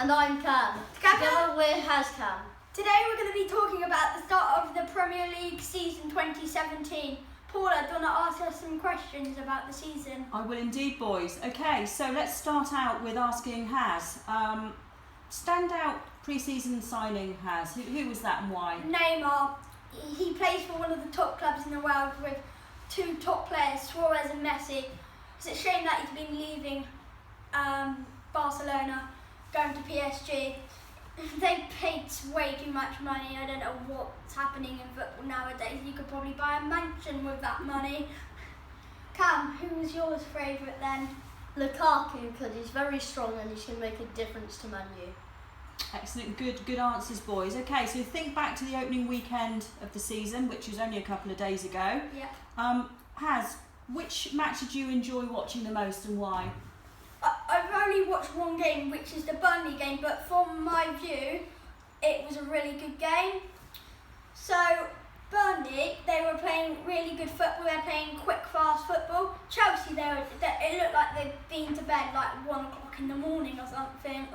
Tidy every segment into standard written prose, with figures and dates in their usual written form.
And I'm Cam. Together we're HazCam. Today we're going to be talking about the start of the Premier League season 2017. Paula, do you want to ask us some questions about the season? I will indeed, boys. Okay, so let's start out with asking Haz. Standout pre-season signing, Haz. Who was that and why? Neymar. He plays for one of the top clubs in the world with two top players, Suarez and Messi. It's a shame that he's been leaving Barcelona, going to PSG. They paid way too much money. I don't know what's happening in football nowadays. You could probably buy a mansion with that money. Cam, who was yours favourite then? Lukaku, because he's very strong and he can make a difference to Man U. Excellent, good answers, boys. Okay, so think back to the opening weekend of the season, which was only a couple of days ago. Yeah. Haz, which match did you enjoy watching the most and why? I've only watched one game, which is the Burnley game, but from my view, it was a really good game. So, Burnley, they were playing really good football. They're playing quick, fast football. Chelsea, it looked like they'd been to bed like 1 o'clock in the morning or something.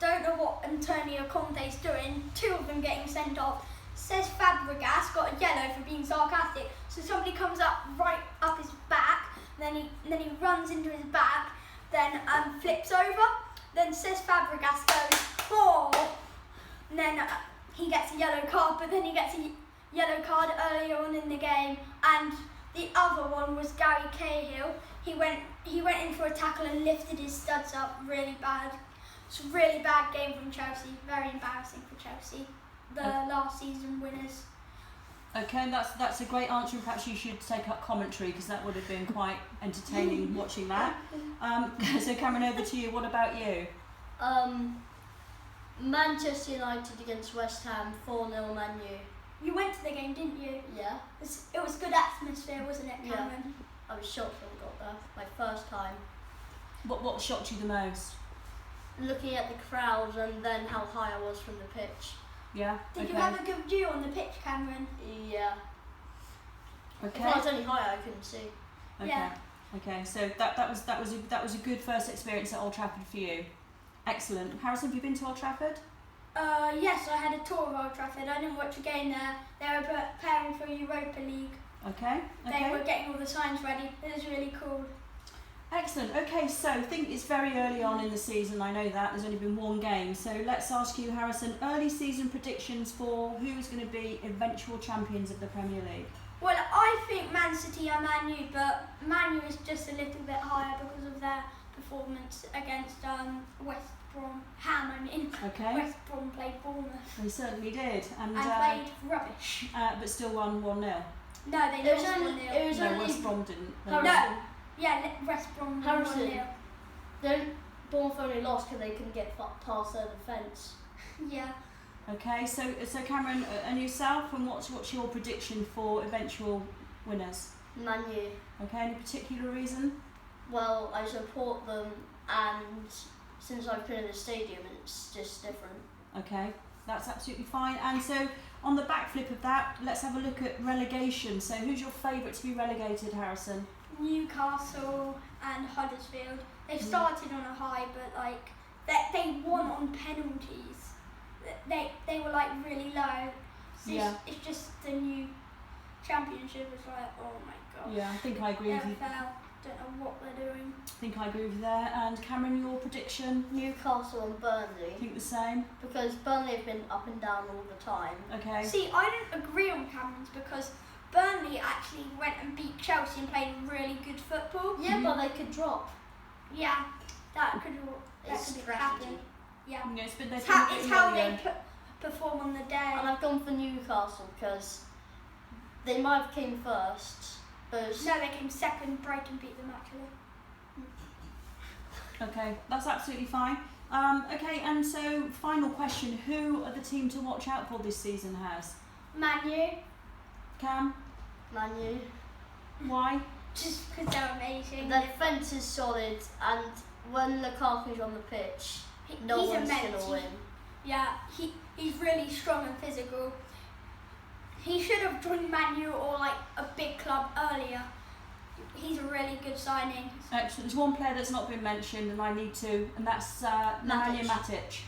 Don't know what Antonio Conte's doing. 2 of them getting sent off. Says Fabregas got a yellow for being sarcastic. So somebody comes up right up his back, then he runs into his back, then flips over. Then says Fabregas goes, oh! And then he gets a yellow card, but then he gets a yellow card earlier on in the game. And the other one was Gary Cahill. He went in for a tackle and lifted his studs up really bad. It's a really bad game from Chelsea. Very embarrassing for Chelsea, the last season winners. Okay, that's a great answer. Perhaps you should take up commentary because that would have been quite entertaining watching that. So Cameron, over to you. What about you? Manchester United against West Ham, 4-0 Man U. You went to the game, didn't you? Yeah. It was good atmosphere, wasn't it, Cameron? Yeah. I was shocked when I got there, my first time. What shocked you the most? Looking at the crowd and then how high I was from the pitch. Yeah. Did you have a good view on the pitch, Cameron? Yeah. Okay. If I was any higher, I couldn't see. Okay. Yeah. Okay. So that was a good first experience at Old Trafford for you. Excellent. Harrison, have you been to Old Trafford? Yes, I had a tour of Old Trafford. I didn't watch a game there. They were preparing for Europa League. Okay. They were getting all the signs ready. It was really cool. Excellent. Okay, so I think it's very early on in the season. I know that there's only been one game. So let's ask you, Harrison, early season predictions for who's going to be eventual champions of the Premier League. Well, I think Man City are Man U, but Man U is just a little bit higher because of their performance against West Brom. Okay. West Brom played Bournemouth. They certainly did, and played rubbish. but still won 1-0. No, they lost 1-0. No, West Brom didn't. No. Yeah, West Brom won 1-0. Then Bournemouth only lost because they couldn't get past their defence. Yeah. Okay, so Cameron, and yourself, and what's your prediction for eventual winners? Man U. Okay, any particular reason? Well, I support them, and since I've been in the stadium, it's just different. Okay, that's absolutely fine. And so, on the backflip of that, let's have a look at relegation. So, who's your favourite to be relegated, Harrison? Newcastle and Huddersfield. They started on a high, but they won on penalties. They were really low. It's just the new championship. It's oh my god. Yeah, I think I agree with you. Don't know what they're doing. I think I agree with you there. And Cameron, your prediction? Newcastle and Burnley. I think the same. Because Burnley have been up and down all the time. Okay. See, I don't agree on Cameron's because Burnley actually went and beat Chelsea and played really good football. Yeah, but they could drop. Yeah, that could happen. Yeah. It's how they perform on the day. And I've gone for Newcastle because they might have came first. No, they came second. Brighton beat them actually. Okay, that's absolutely fine. Okay, and so final question: who are the team to watch out for this season? Has Man U. Cam? Man U. Why? Just because they're amazing. Their defence is solid, and when Lukaku's on the pitch, no one's going to win. Yeah, he's really strong and physical. He should have joined Man U or a big club earlier. he's a really good signing. Excellent. There's one player that's not been mentioned, and I need to, and that's Nemanja Matic.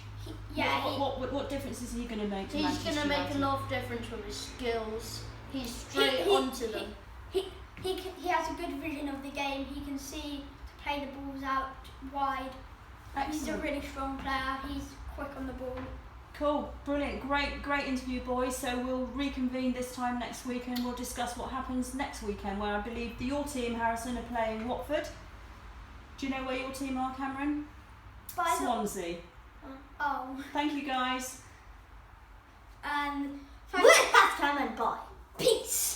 What difference is he going to make to He's Manchester going to make a United? lot of difference with his skills. He's straight onto them. He has a good vision of the game. He can see to play the balls out wide. Excellent. He's a really strong player. He's quick on the ball. Cool, brilliant, great interview, boys. So we'll reconvene this time next week and we'll discuss what happens next weekend, where I believe your team, Harrison, are playing Watford. Do you know where your team are, Cameron? Swansea. Oh. Thank you, guys. And We're HazCam and bye. peace.